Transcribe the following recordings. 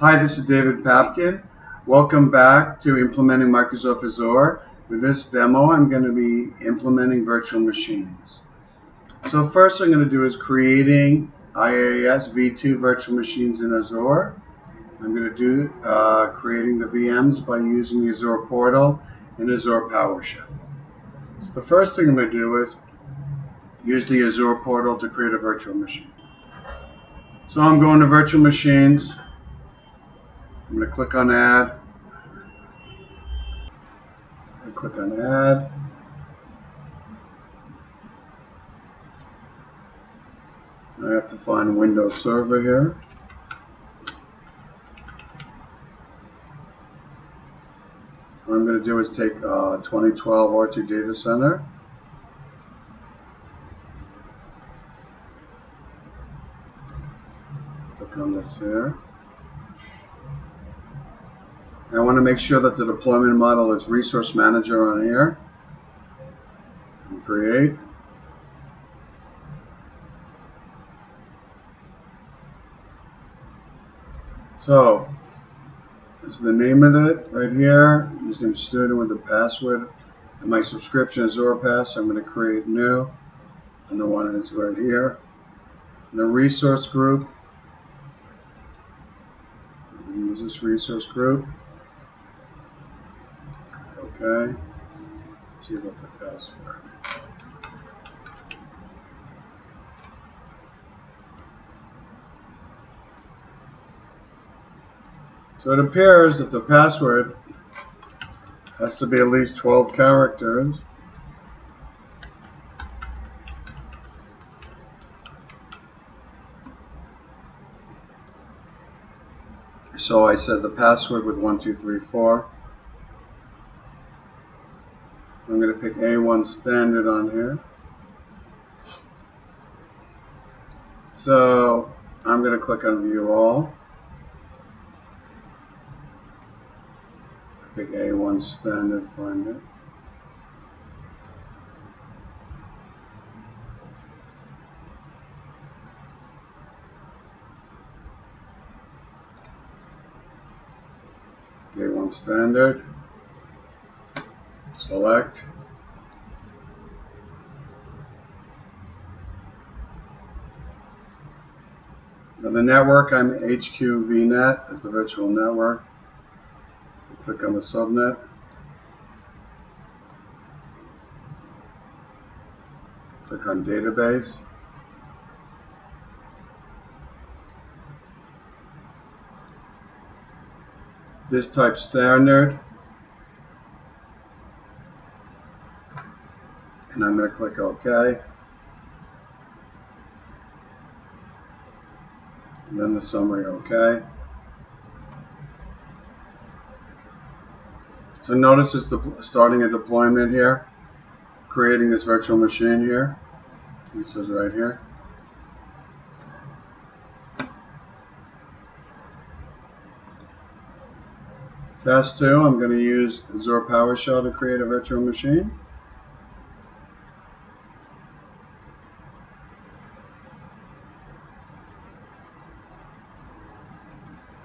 Hi, this is David Papkin. Welcome back to Implementing Microsoft Azure. With this demo, I'm going to be implementing virtual machines. So first I'm going to do is creating IaaS v2 virtual machines in Azure. I'm going to do creating the VMs by using the Azure portal and Azure PowerShell. So the first thing I'm going to do is use the Azure portal to create a virtual machine. So I'm going to virtual machines. I'm going to click on Add. I click on Add. I have to find Windows Server here. What I'm going to do is take 2012 R2 Data Center. Click on this here. I want to make sure that the deployment model is Resource Manager on here. And create. So, this is the name of it right here. Username student with the password. And my subscription is Azure Pass. I'm going to create new. And the one is right here. And the resource group. Use this resource group. Okay. Let's see about the password. So it appears that the password has to be at least 12 characters. So I said the password with 1, 2, 3, 4. I'm going to pick A1 standard on here. So I'm going to click on View All. Pick A1 standard, find it. A1 standard. Select. Now the network, I'm HQ VNet as the virtual network. Click on the subnet. Click on database. This type standard. And I'm going to click OK. And then the summary OK. So notice it's starting a deployment here, creating this virtual machine here. It says right here. Task 2, I'm going to use Azure PowerShell to create a virtual machine.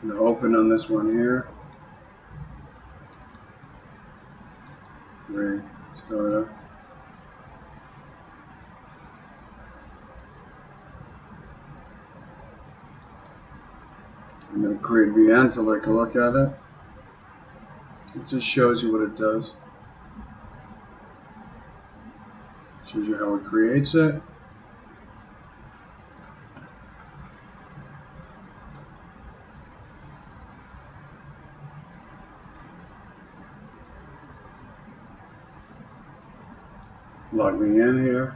I'm going to open on this one here. Startup. I'm going to create VN to take a look at it. It just shows you what it does. Shows you how it creates it. Log me in here.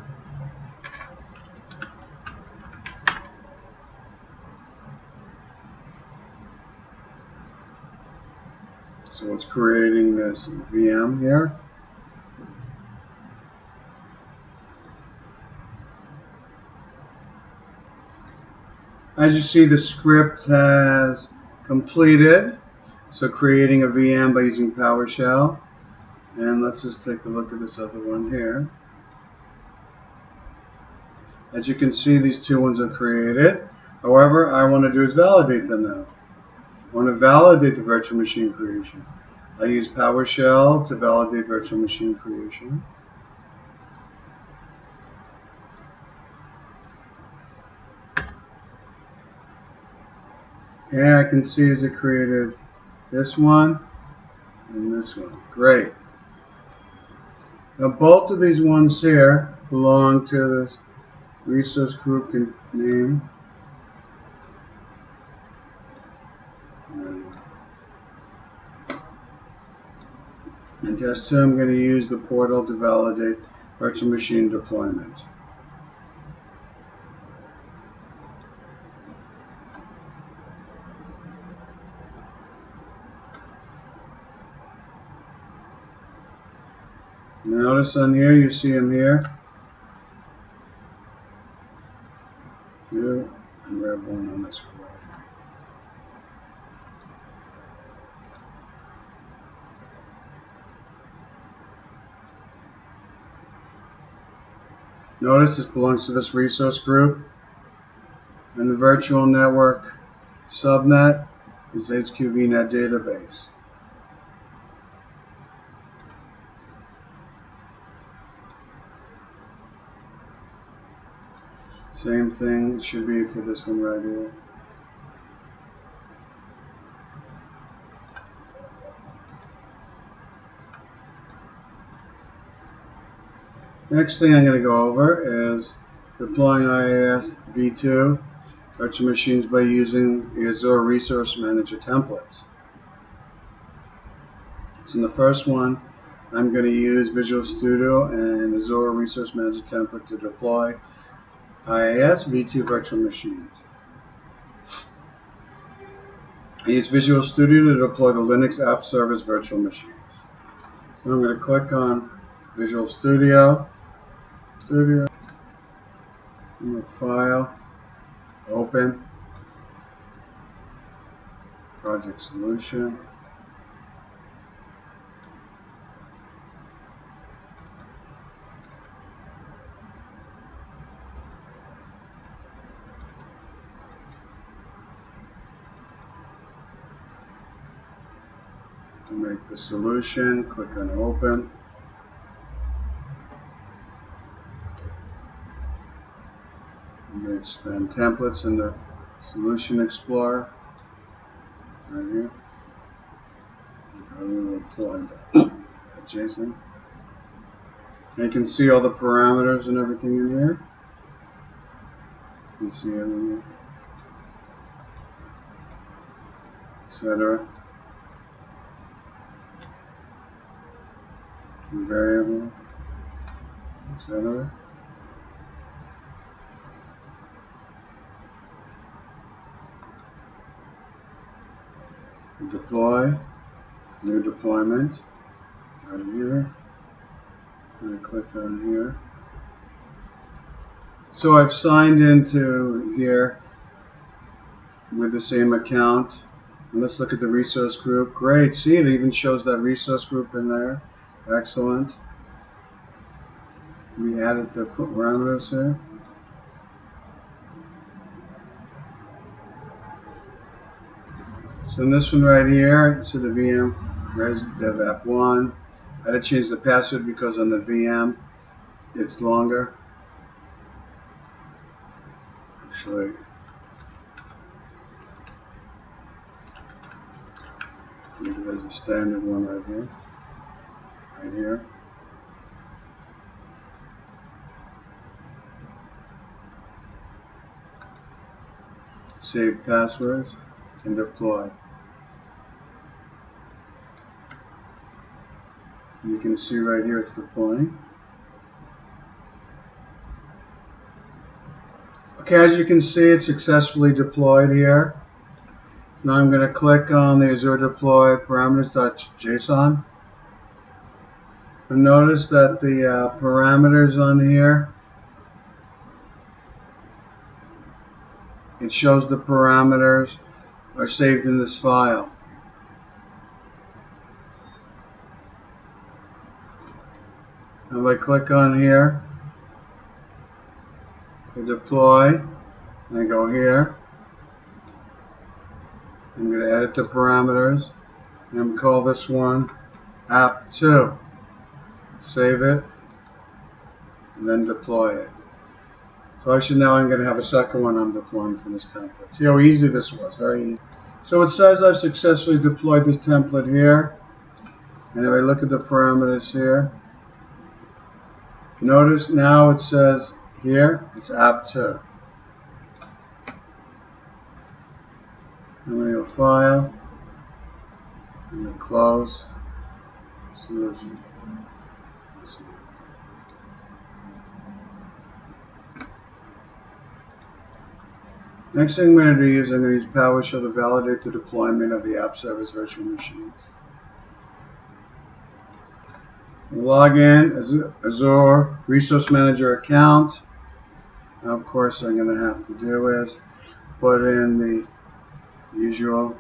So it's creating this VM here. As you see, the script has completed. So creating a VM by using PowerShell. And let's just take a look at this other one here. As you can see, these two ones are created. However, I want to do is validate them now. I want to validate the virtual machine creation. I use PowerShell to validate virtual machine creation. And I can see as it created this one and this one. Great. Now both of these ones here belong to this resource group name. In test 2, I'm going to use the portal to validate virtual machine deployment. Notice on here, you see them here. Two, and red one on this one. Notice this belongs to this resource group, and the virtual network subnet is HQVNet database. Same thing should be for this one right here. Next thing I'm going to go over is deploying IaaS v2 virtual machines by using the Azure Resource Manager templates. So in the first one, I'm going to use Visual Studio and Azure Resource Manager template to deploy IaaS v2 virtual machines. I use Visual Studio to deploy the Linux App Service virtual machines. So I'm going to click on Visual Studio, File, Open, Project Solution. Make the solution, click on Open. I'm going to expand templates in the Solution Explorer right here. I'm going to apply that JSON. You can see all the parameters and everything in here. You can see everything, etc. Variable, etc. Deploy, new deployment, right here. I'm going to click on here. So I've signed into here with the same account. And let's look at the resource group. Great, see, it even shows that resource group in there. Excellent. We added the parameters here. So in this one right here, so the VM res dev app 1. I had to change the password because on the VM it's longer. Actually, leave it as the standard one right here. Right here. Save passwords and deploy. You can see right here it's deploying. Okay, as you can see, it's successfully deployed here. Now I'm going to click on the Azure Deploy Parameters.json. And notice that the parameters on here, it shows the parameters are saved in this file. If I click on here to deploy, and I go here, and I'm going to edit the parameters. And I'm going to call this one app2. Save it. And then deploy it. So actually now I'm going to have a second one I'm deploying for this template. See how easy this was? Very easy. So it says I've successfully deployed this template here. And if I look at the parameters here, notice now it says here it's app2. I'm going to go File. I'm going to close. Next thing I'm going to do is I'm going to use PowerShell to validate the deployment of the app service virtual machines. Log in as Azure Resource Manager account. Now, of course, I'm going to have to do is put in the usual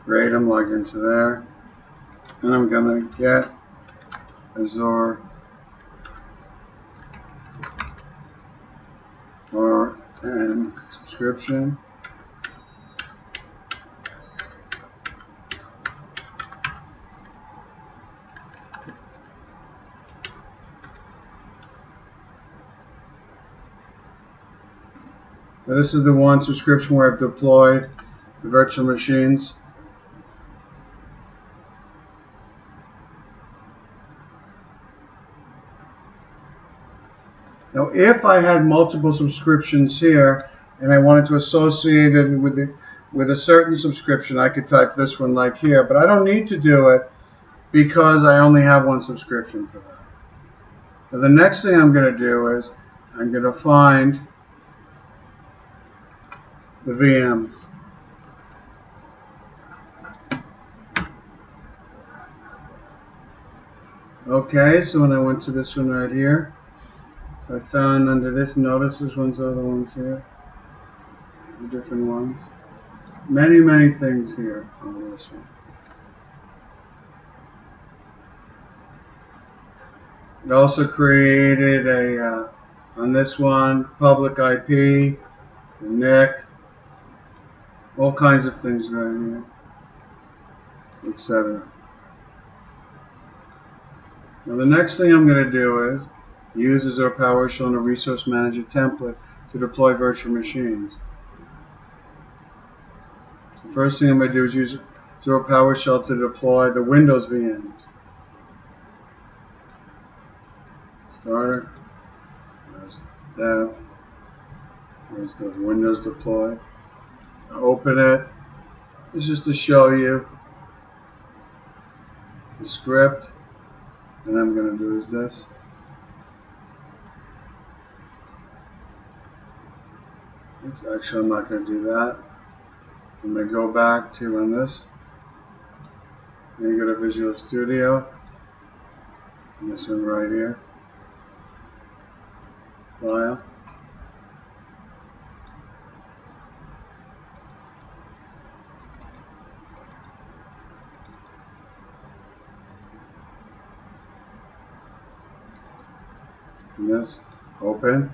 Great, I'm logged into there. And I'm going to get Azure RN subscription. Now this is the one subscription where I've deployed the virtual machines. Now, if I had multiple subscriptions here and I wanted to associate it with a certain subscription, I could type this one like here, but I don't need to do it because I only have one subscription for that. Now, the next thing I'm going to do is I'm going to find the VMs. Okay, so when I went to this one right here, so I found under this, notice this one's are the ones here, the different ones. Many things here on this one. It also created a, on this one, public IP, the NIC, all kinds of things right here, etc. Now the next thing I'm going to do is use Azure PowerShell and a Resource Manager template to deploy virtual machines. The first thing I'm going to do is use Azure PowerShell to deploy the Windows VMs. Starter, there's Dev, there's the Windows deploy. Open it. It's just to show you the script. And I'm going to do is this. Actually, I'm not going to do that. I'm going to go back to run this. I'm going to go to Visual Studio. And this one right here. File. And this, open.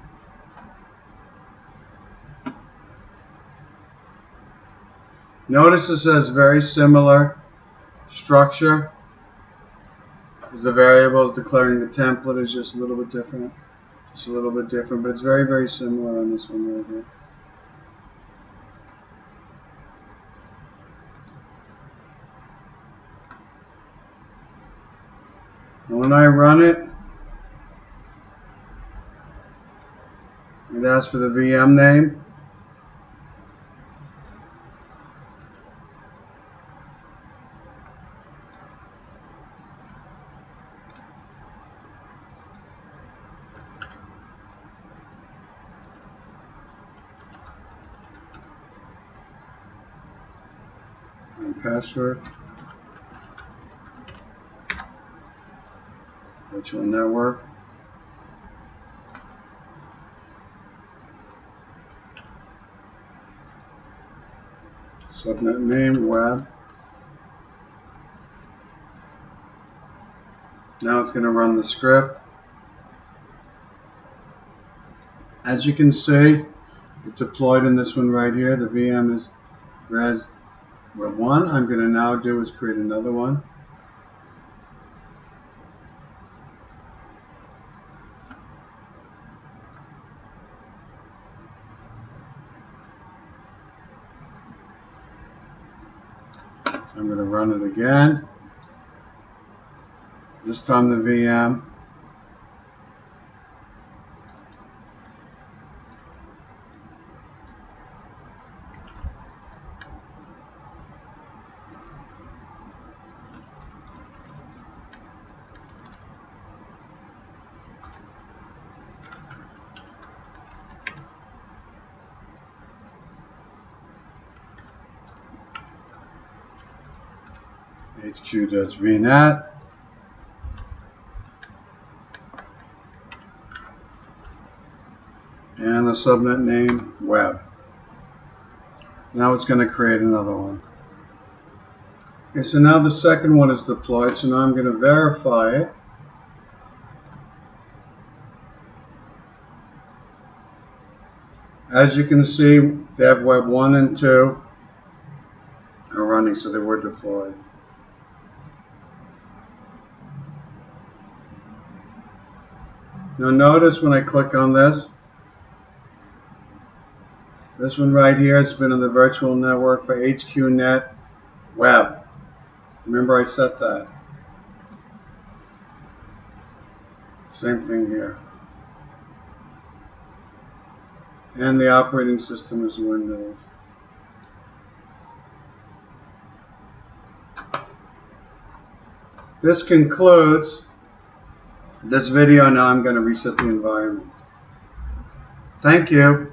Notice it says very similar structure. As the variables declaring the template is just a little bit different. Just a little bit different, but it's very similar on this one right here. And when I run it, it asks for the VM name. And password. Virtual network. subnet name web. Now it's going to run the script. As you can see, it deployed in this one right here. The VM is res web 1. I'm going to now do is create another one. I'm going to run it again. This time the VM. HQ.vnet. And the subnet name web. Now it's going to create another one. Okay, so now the second one is deployed, so now I'm going to verify it. As you can see, dev web 1 and 2 are running, so they were deployed. Now notice when I click on this one right here, it's been in the virtual network for HQNet web. Remember I set that. Same thing here. And the operating system is Windows. This concludes this video. Now I'm going to reset the environment. Thank you.